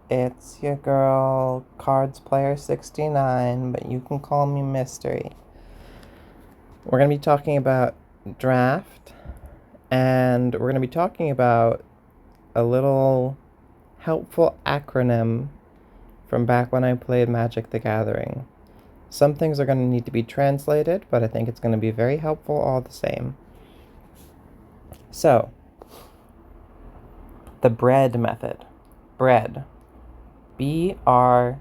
It's your girl, Cards Player 69, but you can call me Mystery. We're going to be talking about draft, and we're going to be talking about a little helpful acronym from back when I played Magic the Gathering. Some things are going to need to be translated, but I think it's going to be very helpful all the same. So, the B.R.E.A.D method. B.R.E.A.D. B.R.E.A.D.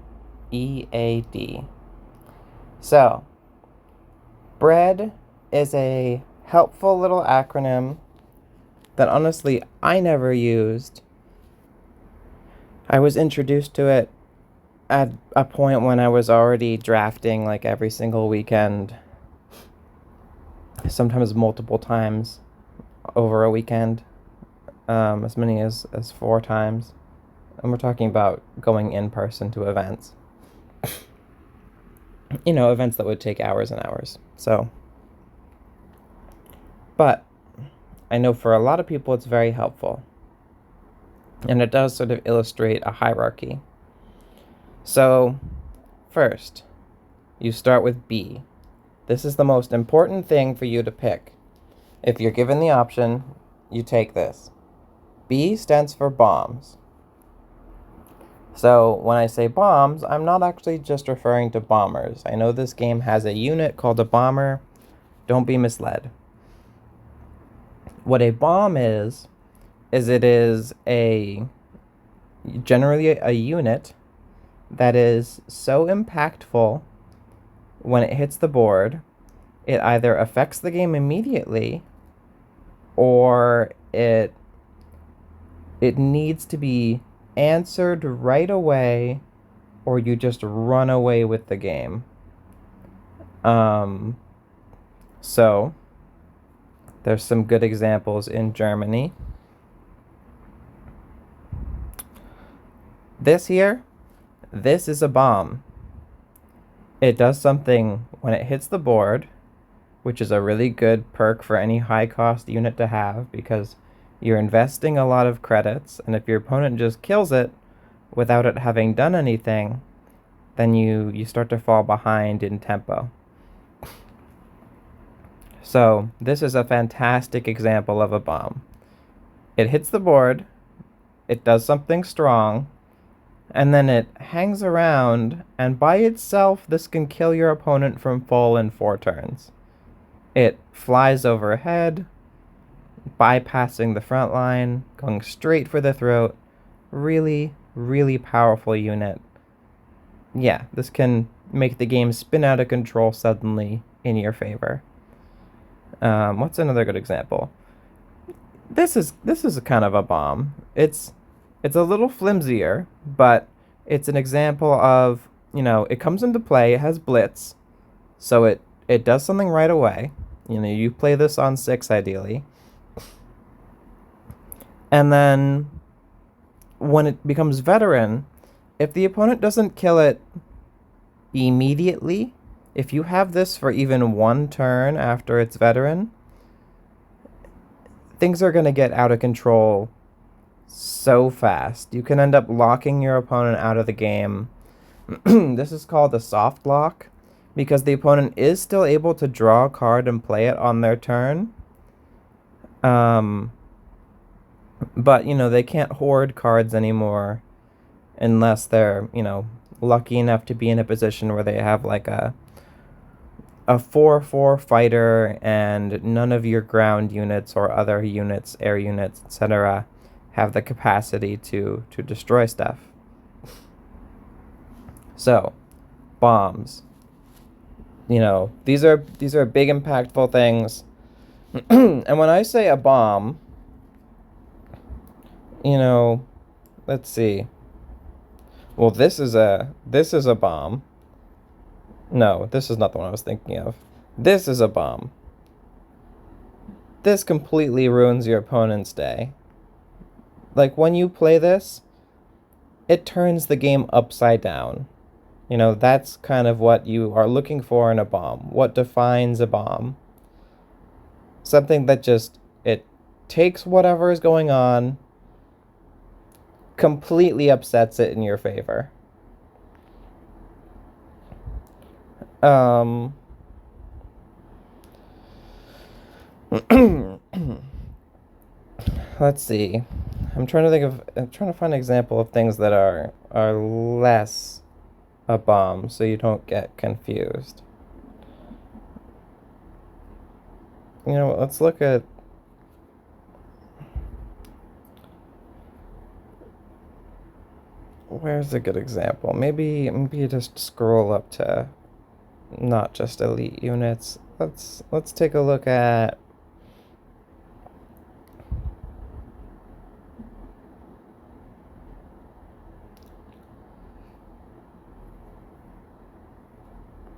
So, B.R.E.A.D is a helpful little acronym that honestly I never used. I was introduced to it at a point when I was already drafting like every single weekend, sometimes multiple times over a weekend, as many as 4 times. And we're talking about going in person to events. Events that would take hours and hours. But I know for a lot of people it's very helpful. And it does sort of illustrate a hierarchy. So, first, you start with B. This is the most important thing for you to pick. If you're given the option, you take this. B stands for bombs. So, when I say bombs, I'm not actually just referring to bombers. I know this game has a unit called a bomber. Don't be misled. What a bomb is it is generally a unit that is so impactful when it hits the board, it either affects the game immediately or it needs to be answered right away, or you just run away with the game. So there's some good examples in Germany. This is a bomb. It does something when it hits the board, which is a really good perk for any high cost unit to have because you're investing a lot of credits, and if your opponent just kills it without it having done anything, then you start to fall behind in tempo. So this is a fantastic example of a bomb. It hits the board, it does something strong, and then it hangs around, and by itself this can kill your opponent from full in 4 turns. It flies overhead, bypassing the front line, going straight for the throat. Really, really powerful unit. Yeah, this can make the game spin out of control suddenly in your favor. What's another good example? This is a kind of a bomb. It's a little flimsier, but it's an example of, it comes into play, it has blitz, so it does something right away. You play this on 6 ideally. And then when it becomes veteran, if the opponent doesn't kill it immediately, if you have this for even 1 turn after it's veteran, things are going to get out of control so fast. You can end up locking your opponent out of the game. This is called a soft lock because the opponent is still able to draw a card and play it on their turn. But, they can't hoard cards anymore unless they're, lucky enough to be in a position where they have like a 4/4 fighter and none of your ground units or other units, air units, etc., have the capacity to destroy stuff. So, bombs. These are big impactful things. And when I say a bomb, let's see. Well, this is a bomb. No, this is not the one I was thinking of. This is a bomb. This completely ruins your opponent's day. Like, when you play this, it turns the game upside down. That's kind of what you are looking for in a bomb. What defines a bomb? Something that just, it takes whatever is going on, completely upsets it in your favor. Um, let's see. I'm trying to find an example of things that are less a bomb so you don't get confused. Let's look at where's a good example? Maybe you just scroll up to not just elite units. Let's take a look at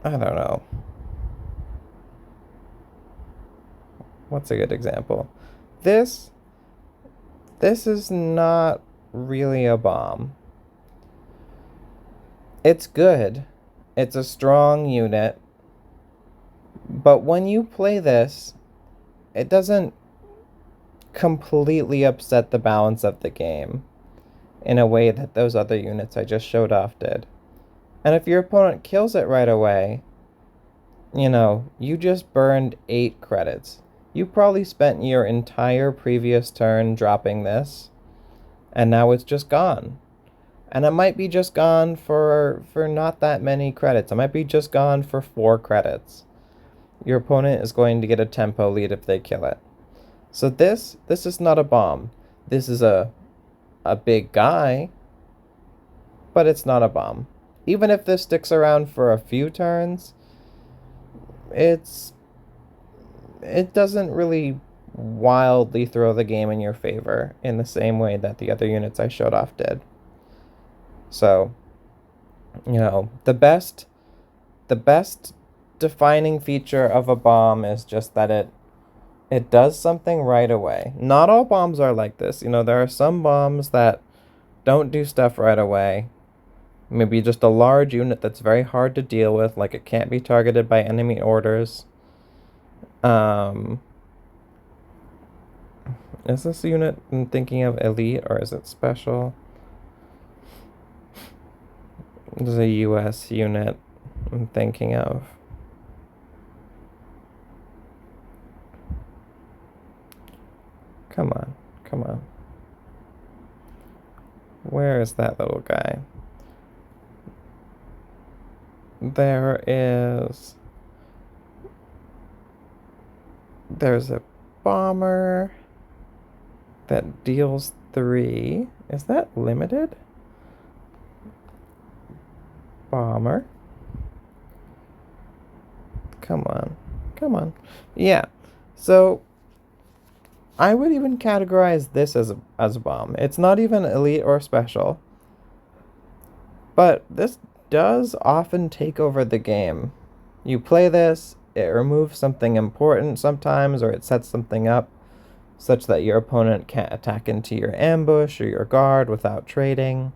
I don't know. What's a good example? This is not really a bomb. It's good. It's a strong unit. But when you play this, it doesn't completely upset the balance of the game in a way that those other units I just showed off did. And if your opponent kills it right away, you just burned 8 credits. You probably spent your entire previous turn dropping this, and now it's just gone. And it might be just gone for not that many credits. It might be just gone for 4 credits. Your opponent is going to get a tempo lead if they kill it. So this is not a bomb. This is a big guy, but it's not a bomb. Even if this sticks around for a few turns, it doesn't really wildly throw the game in your favor in the same way that the other units I showed off did. So, the best defining feature of a bomb is just that it does something right away. Not all bombs are like this. There are some bombs that don't do stuff right away. Maybe just a large unit that's very hard to deal with, like it can't be targeted by enemy orders. Is this unit I'm thinking of elite or is it special? This is a US unit I'm thinking of. Come on. Where is that little guy? There's a bomber that deals 3. Is that limited? Bomber. Come on. Yeah. So I would even categorize this as a bomb. It's not even elite or special. But this does often take over the game. You play this, it removes something important sometimes, or it sets something up such that your opponent can't attack into your ambush or your guard without trading.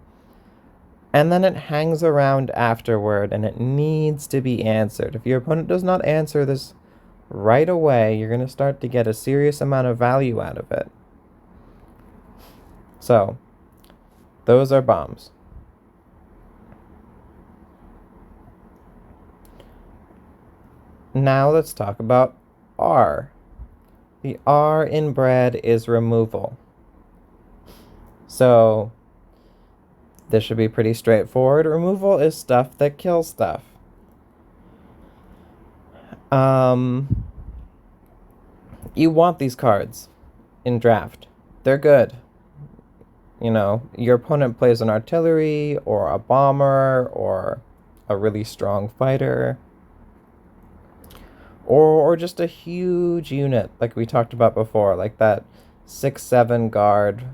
And then it hangs around afterward, and it needs to be answered. If your opponent does not answer this right away, you're going to start to get a serious amount of value out of it. So, those are bombs. Now let's talk about R. The R in B.R.E.A.D is removal. So, this should be pretty straightforward. Removal is stuff that kills stuff. You want these cards in draft. They're good. Your opponent plays an artillery or a bomber or a really strong fighter. Or just a huge unit like we talked about before, like that 6-7 guard.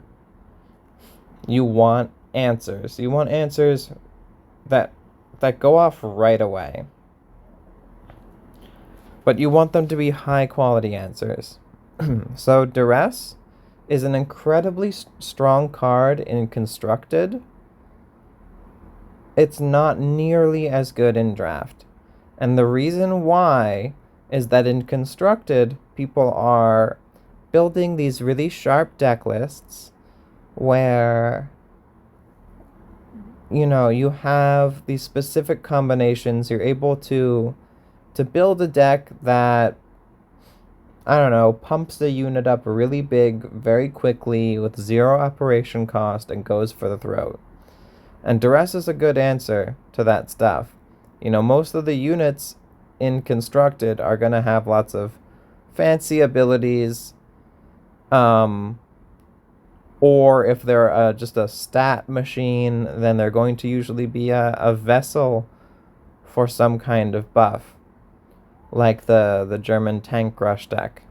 You want answers. You want answers that go off right away. But you want them to be high quality answers. So Duress is an incredibly strong card in Constructed. It's not nearly as good in Draft. And the reason why is that in Constructed, people are building these really sharp deck lists where you have these specific combinations. You're able to build a deck that, I don't know, pumps the unit up really big very quickly with zero operation cost and goes for the throat. And duress is a good answer to that stuff. Most of the units in constructed are going to have lots of fancy abilities. Um, or if they're just a stat machine, then they're going to usually be a vessel for some kind of buff, like the German tank rush deck.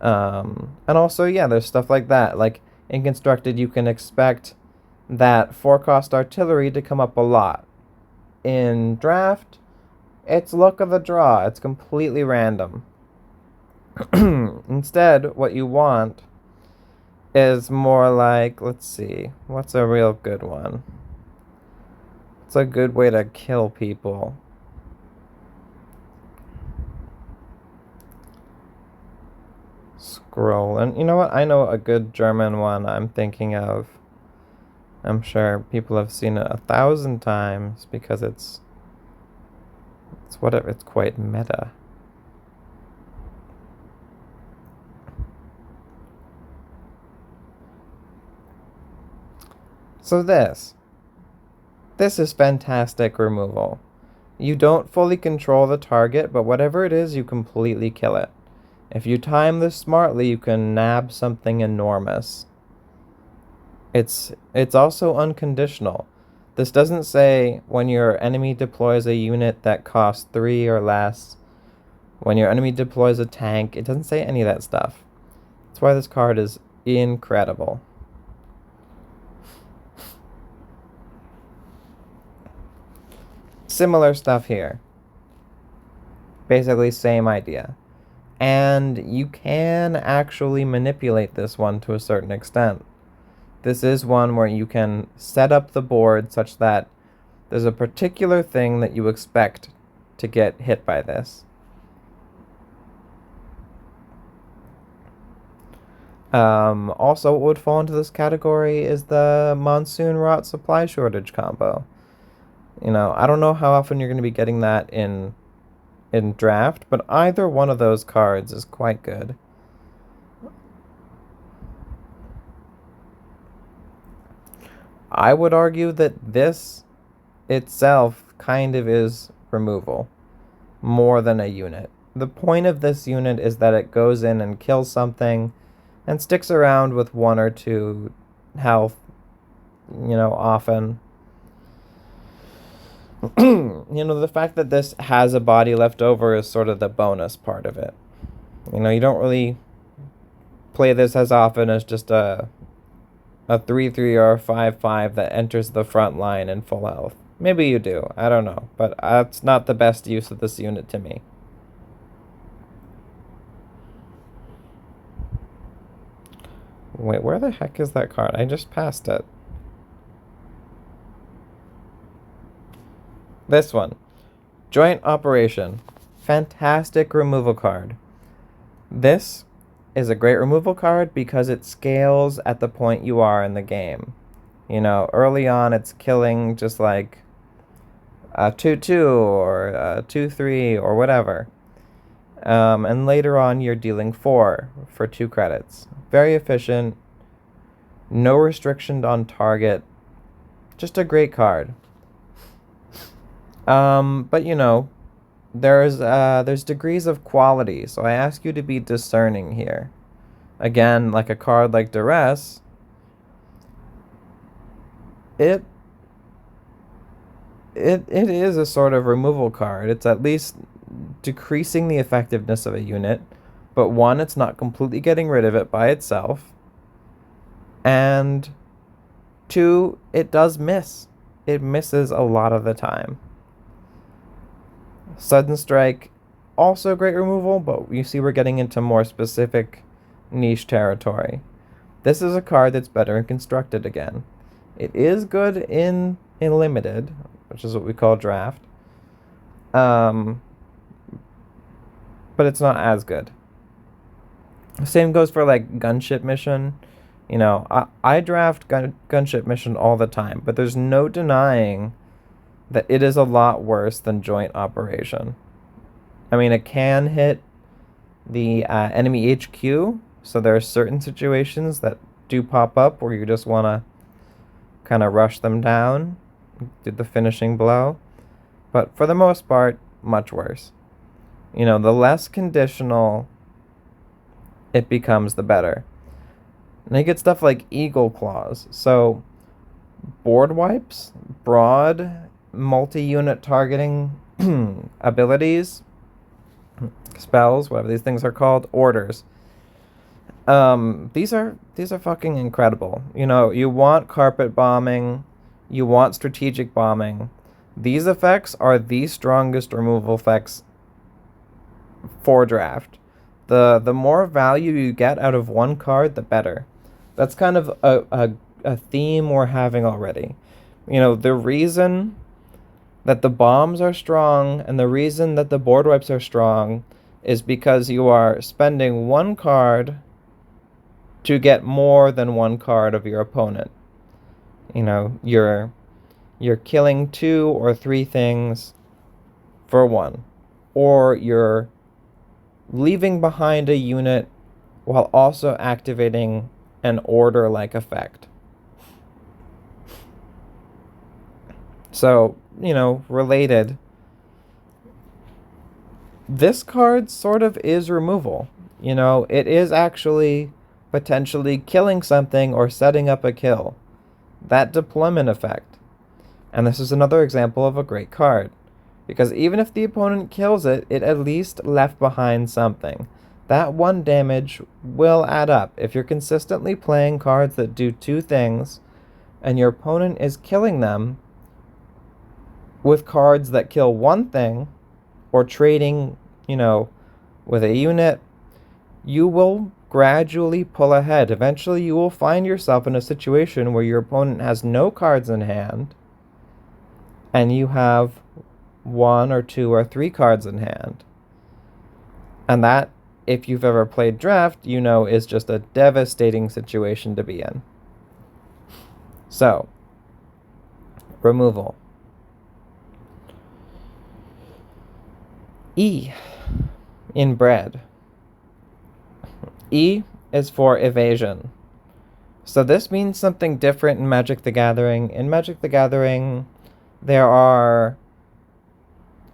And also, yeah, there's stuff like that. Like in constructed, you can expect that 4-cost artillery to come up a lot. In draft, it's luck of the draw. It's completely random. Instead, what you want is more like, let's see, what's a real good one? It's a good way to kill people. Scroll. And you know what? I know a good German one I'm thinking of. I'm sure people have seen it 1,000 times because it's whatever, it's quite meta. So this is fantastic removal. You don't fully control the target, but whatever it is, you completely kill it. If you time this smartly, you can nab something enormous. It's also unconditional. This doesn't say when your enemy deploys a unit that costs 3 or less. When your enemy deploys a tank, it doesn't say any of that stuff. That's why this card is incredible. Similar stuff here. Basically, same idea. And you can actually manipulate this one to a certain extent. This is one where you can set up the board such that there's a particular thing that you expect to get hit by this. Also, what would fall into this category is the monsoon rot supply shortage combo. I don't know how often you're going to be getting that in draft, but either one of those cards is quite good. I would argue that this itself kind of is removal more than a unit. The point of this unit is that it goes in and kills something and sticks around with 1 or 2 health, often. The fact that this has a body left over is sort of the bonus part of it. You don't really play this as often as just a 3/3 or a 5/5 that enters the front line in full health. Maybe you do, I don't know, but that's not the best use of this unit to me. Wait, where the heck is that card? I just passed it. This one. Joint Operation. Fantastic removal card. This is a great removal card because it scales at the point you are in the game. Early on it's killing just like a 2/2 or a 2/3 or whatever. And later on you're dealing 4 for 2 credits. Very efficient. No restriction on target. Just a great card. But there's degrees of quality, so I ask you to be discerning here. Again, like a card like Duress, it is a sort of removal card. It's at least decreasing the effectiveness of a unit, but 1, it's not completely getting rid of it by itself, and 2, it does miss. It misses a lot of the time. Sudden Strike, also great removal, but you see we're getting into more specific niche territory. This is a card that's better in constructed again. It is good in limited, which is what we call draft. But it's not as good. Same goes for like Gunship Mission. You know, I draft gunship mission all the time, but there's no denying that it is a lot worse than joint operation. I mean, it can hit the enemy HQ, so there are certain situations that do pop up where you just want to kind of rush them down, do the finishing blow. But for the most part, much worse. You know, the less conditional it becomes, the better. And you get stuff like Eagle Claws. So, board wipes, broad, multi-unit targeting abilities, spells, whatever these things are called, orders. These are fucking incredible. You know, you want carpet bombing, you want strategic bombing. These effects are the strongest removal effects for draft. The more value you get out of one card, the better. That's kind of a theme we're having already. You know, the reason that the bombs are strong and the reason that the board wipes are strong is because you are spending one card to get more than one card of your opponent. You know, you're killing 2 or 3 things for 1, or you're leaving behind a unit while also activating an order-like effect. So, you know, related, this card sort of is removal. You know, it is actually potentially killing something or setting up a kill. That deployment effect. And this is another example of a great card. Because even if the opponent kills it, it at least left behind something. That 1 damage will add up. If you're consistently playing cards that do 2 things, and your opponent is killing them with cards that kill 1 thing, or trading, you know, with a unit, you will gradually pull ahead. Eventually you will find yourself in a situation where your opponent has no cards in hand, and you have 1 or 2 or 3 cards in hand. And that, if you've ever played draft, you know is just a devastating situation to be in. So, removal. E in B.R.E.A.D. E is for evasion. So this means something different in Magic the Gathering. In Magic the Gathering, there's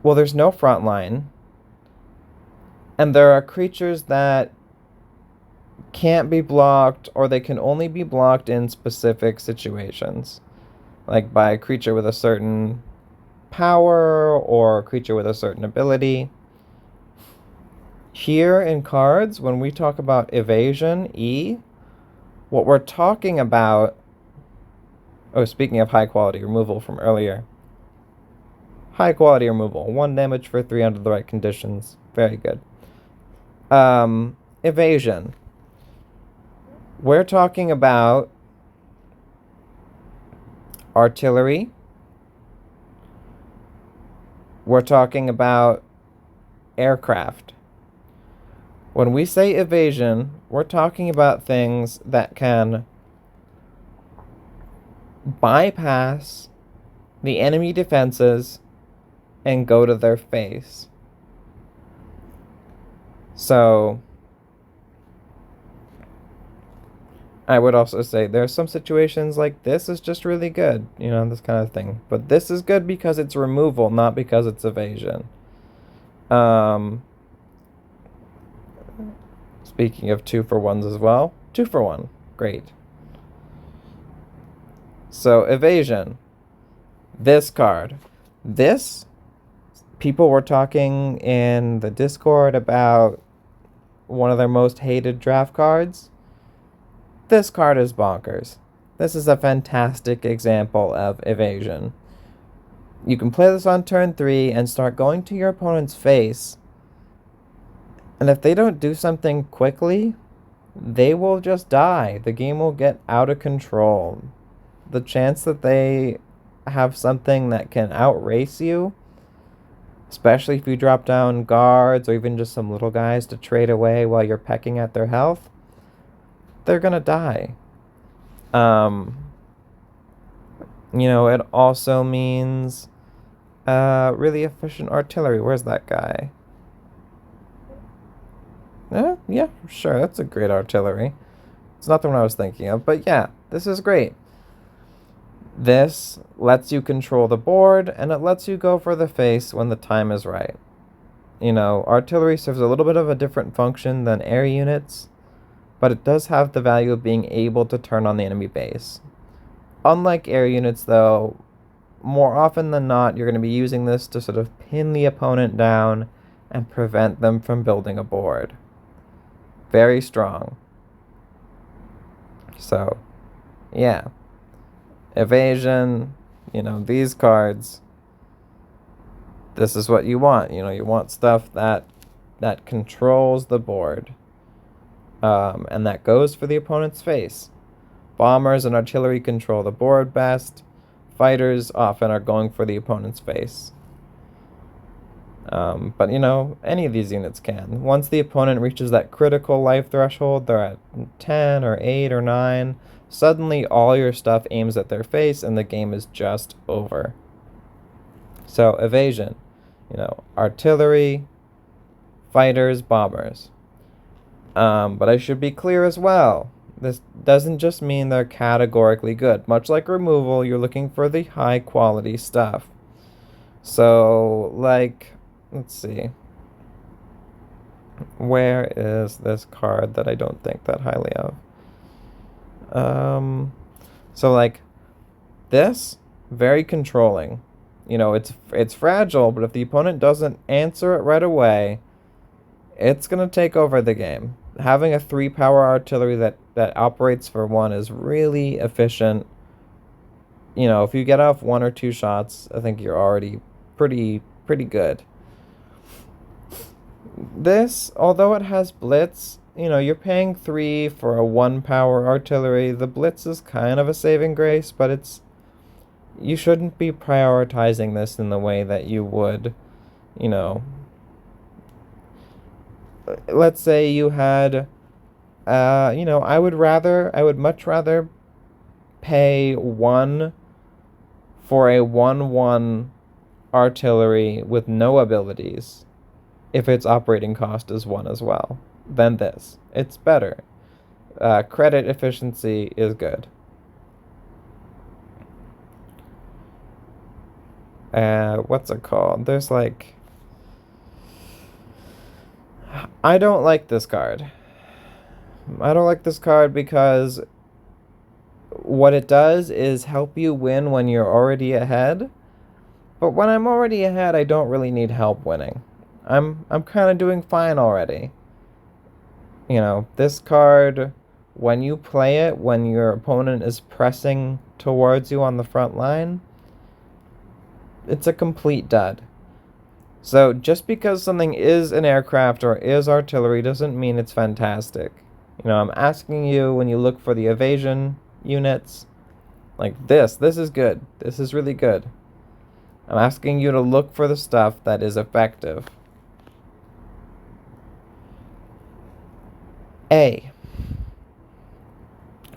no front line. And there are creatures that can't be blocked, or they can only be blocked in specific situations. Like by a creature with a certain power, or a creature with a certain ability. Here in cards, when we talk about evasion, E, what we're talking about... Oh, speaking of high quality removal from earlier. High quality removal. 1 damage for 3 under the right conditions. Very good. Evasion. We're talking about artillery. We're talking about aircraft. When we say evasion, we're talking about things that can bypass the enemy defenses and go to their face. So, I would also say there's some situations like this is just really good, you know, this kind of thing. But this is good because it's removal, not because it's evasion. Speaking of 2-for-1s as well, 2-for-1, great. So, evasion. This card. This, people were talking in the Discord about one of their most hated draft cards. This card is bonkers. This is a fantastic example of evasion. You can play this on turn 3 and start going to your opponent's face. And if they don't do something quickly, they will just die. The game will get out of control. The chance that they have something that can outrace you, especially if you drop down guards or even just some little guys to trade away while you're pecking at their health, they're gonna die. Um, it also means really efficient artillery. Where's that guy? Yeah, sure, that's a great artillery. It's not the one I was thinking of, but yeah, this is great. This lets you control the board, and it lets you go for the face when the time is right. Artillery serves a little bit of a different function than air units, but it does have the value of being able to turn on the enemy base. Unlike air units, though, more often than not, you're going to be using this to sort of pin the opponent down and prevent them from building a board. Very strong. So, yeah. Evasion, these cards, this is what you want. You want stuff that controls the board, and that goes for the opponent's face. Bombers and artillery control the board best. Fighters often are going for the opponent's face. But any of these units can. Once the opponent reaches that critical life threshold, they're at 10 or 8 or 9, suddenly all your stuff aims at their face and the game is just over. So evasion, artillery, fighters, bombers. But I should be clear as well. This doesn't just mean they're categorically good. Much like removal, you're looking for the high quality stuff. So, let's see. Where is this card that I don't think that highly of? So this, very controlling. It's fragile, but if the opponent doesn't answer it right away, it's gonna take over the game. Having a 3-power artillery that operates for 1 is really efficient. If you get off 1 or 2 shots, I think you're already pretty good. This, although it has blitz, you're paying 3 for a 1-power artillery. The blitz is kind of a saving grace, but you shouldn't be prioritizing this in the way that you would, let's say you had, I would much rather pay 1 for a 1/1 artillery with no abilities if its operating cost is 1 as well than this. It's better. Credit efficiency is good. What's it called? There's I don't like this card. I don't like this card because what it does is help you win when you're already ahead. But when I'm already ahead, I don't really need help winning. I'm kind of doing fine already. This card, when you play it, when your opponent is pressing towards you on the front line, it's a complete dud. So just because something is an aircraft or is artillery doesn't mean it's fantastic. I'm asking you, when you look for the evasion units, this is good. This is really good. I'm asking you to look for the stuff that is effective. A.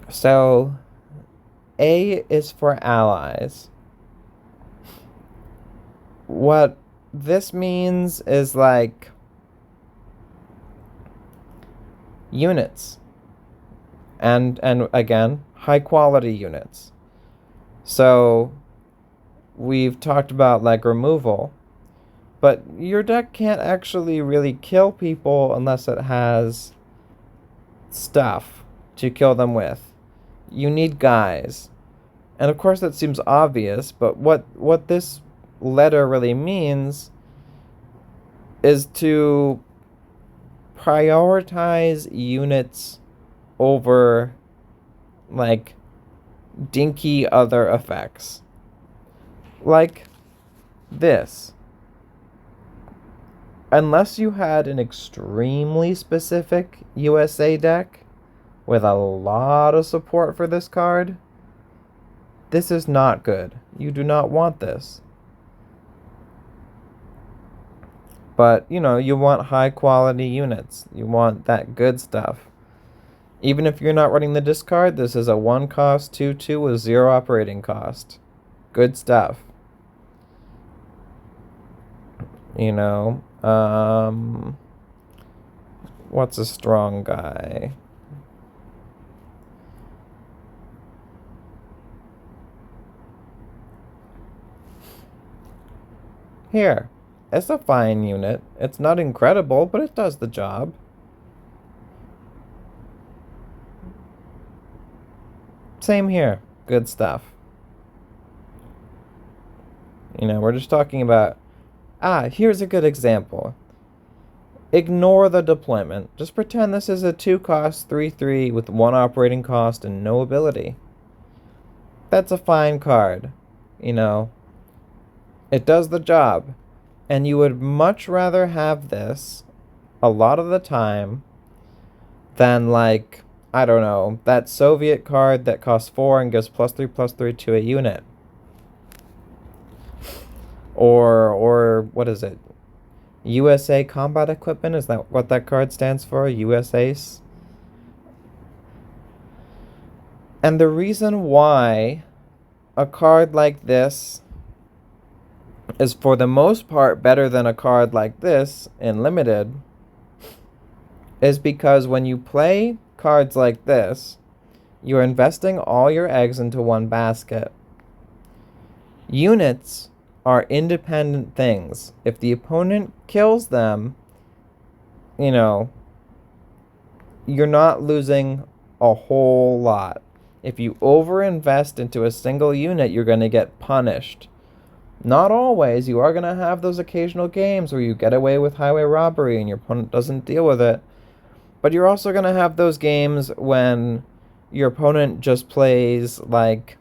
So, A is for allies. What this means is units. And again, high quality units. So, we've talked about removal, but your deck can't actually really kill people unless it has stuff to kill them with. You need guys. And of course that seems obvious, but what this letter really means is to prioritize units over dinky other effects. Like this. Unless you had an extremely specific USA deck with a lot of support for this card, this is not good. You do not want this. But, you want high quality units. You want that good stuff. Even if you're not running the discard, this is a 1 cost 2/2 with 0 operating cost. Good stuff. You know, what's a strong guy? Here. It's a fine unit. It's not incredible, but it does the job. Same here. Good stuff. We're just talking about... here's a good example. Ignore the deployment. Just pretend this is a 2 cost 3/3 with 1 operating cost and no ability. That's a fine card. It does the job. And you would much rather have this a lot of the time than, like, I don't know, that Soviet card that costs 4 and gives +3/+3 to a unit. Or what is it? USA Combat Equipment? Is that what that card stands for? USAce? And the reason why a card like this is for the most part better than a card like this in Limited is because when you play cards like this, you're investing all your eggs into one basket. Units are independent things. If the opponent kills them, you're not losing a whole lot. If you overinvest into a single unit, you're going to get punished. Not always. You are going to have those occasional games where you get away with highway robbery and your opponent doesn't deal with it. But you're also going to have those games when your opponent just plays, like,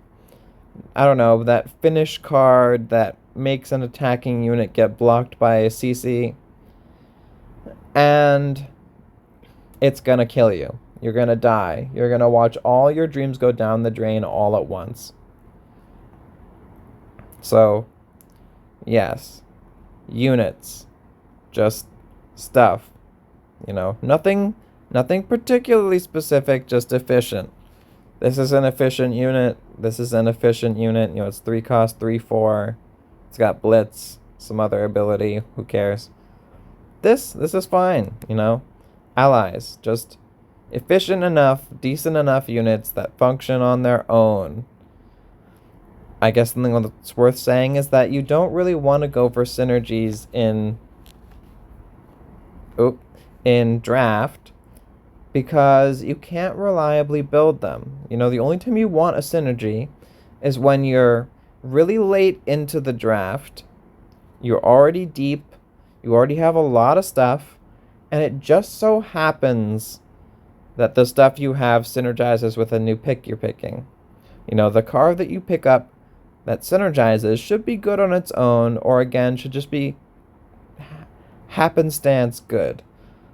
I don't know, that finish card that makes an attacking unit get blocked by a CC. And it's going to kill you. You're going to die. You're going to watch all your dreams go down the drain all at once. So, yes. Units. Just stuff. Nothing particularly specific, just efficient. This is an efficient unit. This is an efficient unit. It's 3 cost, 3/4. It's got blitz, some other ability. Who cares? This is fine, Allies. Just efficient enough, decent enough units that function on their own. I guess something that's worth saying is that you don't really want to go for synergies in draft because you can't reliably build them. The only time you want a synergy is when you're really late into the draft, you're already deep, you already have a lot of stuff, and it just so happens that the stuff you have synergizes with a new pick you're picking. The card that you pick up that synergizes should be good on its own, or again, should just be happenstance good.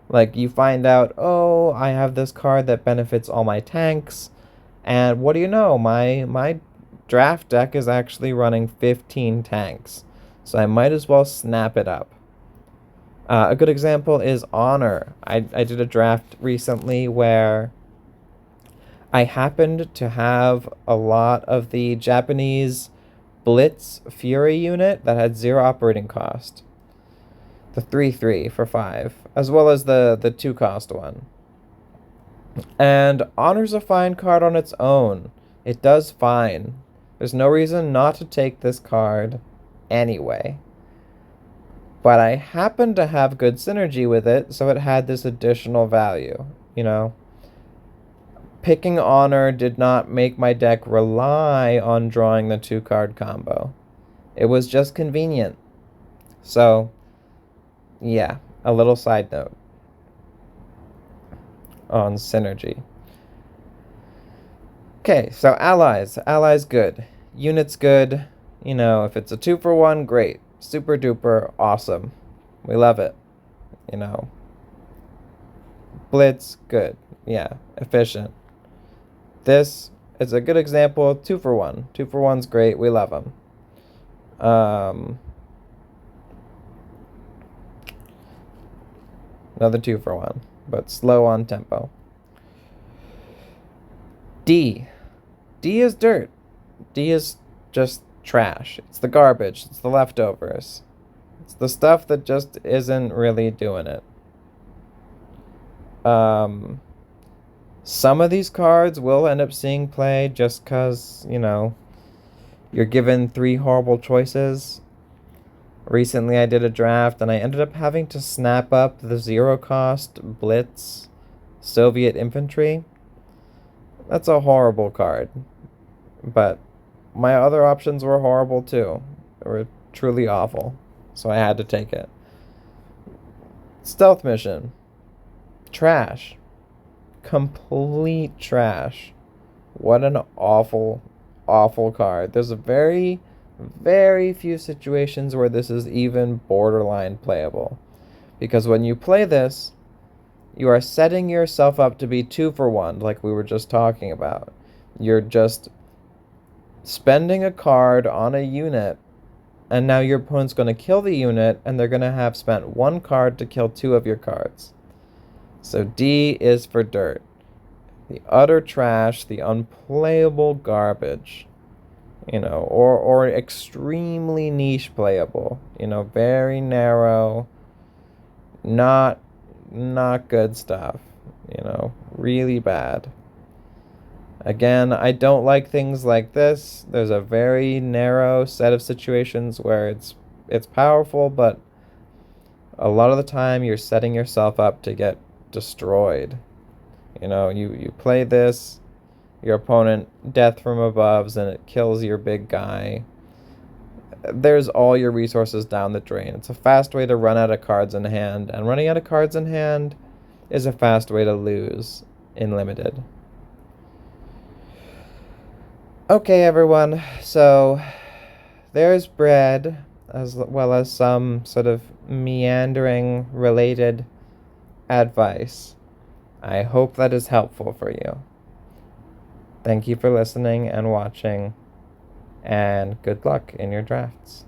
Like, you find out, oh, I have this card that benefits all my tanks, and what do you know? My draft deck is actually running 15 tanks, so I might as well snap it up. A good example is Honor. I did a draft recently where I happened to have a lot of the Japanese Blitz Fury unit that had 0 operating cost. The 3/3 for 5, as well as the 2 cost one. And Honor's a fine card on its own. It does fine. There's no reason not to take this card anyway. But I happen to have good synergy with it, so it had this additional value, Picking Honor did not make my deck rely on drawing the 2-card combo. It was just convenient. So, yeah, a little side note on synergy. Okay, so allies. Allies good. Units good. If it's a 2-for-1, great. Super duper awesome. We love it. Blitz, good. Yeah, efficient. This is a good example of 2-for-1. 2-for-1's great. We love them. Another 2-for-1, but slow on tempo. D. D is dirt. D is just trash. It's the garbage. It's the leftovers. It's the stuff that just isn't really doing it. Some of these cards will end up seeing play just because, you're given three horrible choices. Recently, I did a draft and I ended up having to snap up the zero cost Blitz Soviet infantry. That's a horrible card. But my other options were horrible too. They were truly awful. So I had to take it. Stealth mission. Trash. Complete trash. What an awful, awful card. There's a very, very few situations where this is even borderline playable. Because when you play this, you are setting yourself up to be 2-for-1, like we were just talking about. You're just spending a card on a unit, and now your opponent's going to kill the unit, and they're going to have spent one card to kill two of your cards. So D is for dirt. The utter trash, the unplayable garbage, or extremely niche playable, very narrow, not good stuff, really bad. Again, I don't like things like this. There's a very narrow set of situations where it's powerful, but a lot of the time you're setting yourself up to get destroyed. You play this, your opponent death from aboves, and it kills your big guy. There's all your resources down the drain. It's a fast way to run out of cards in hand, and running out of cards in hand is a fast way to lose in limited. Okay, everyone, so there's B.R.E.A.D, as well as some sort of meandering related advice. I hope that is helpful for you. Thank you for listening and watching, and good luck in your drafts.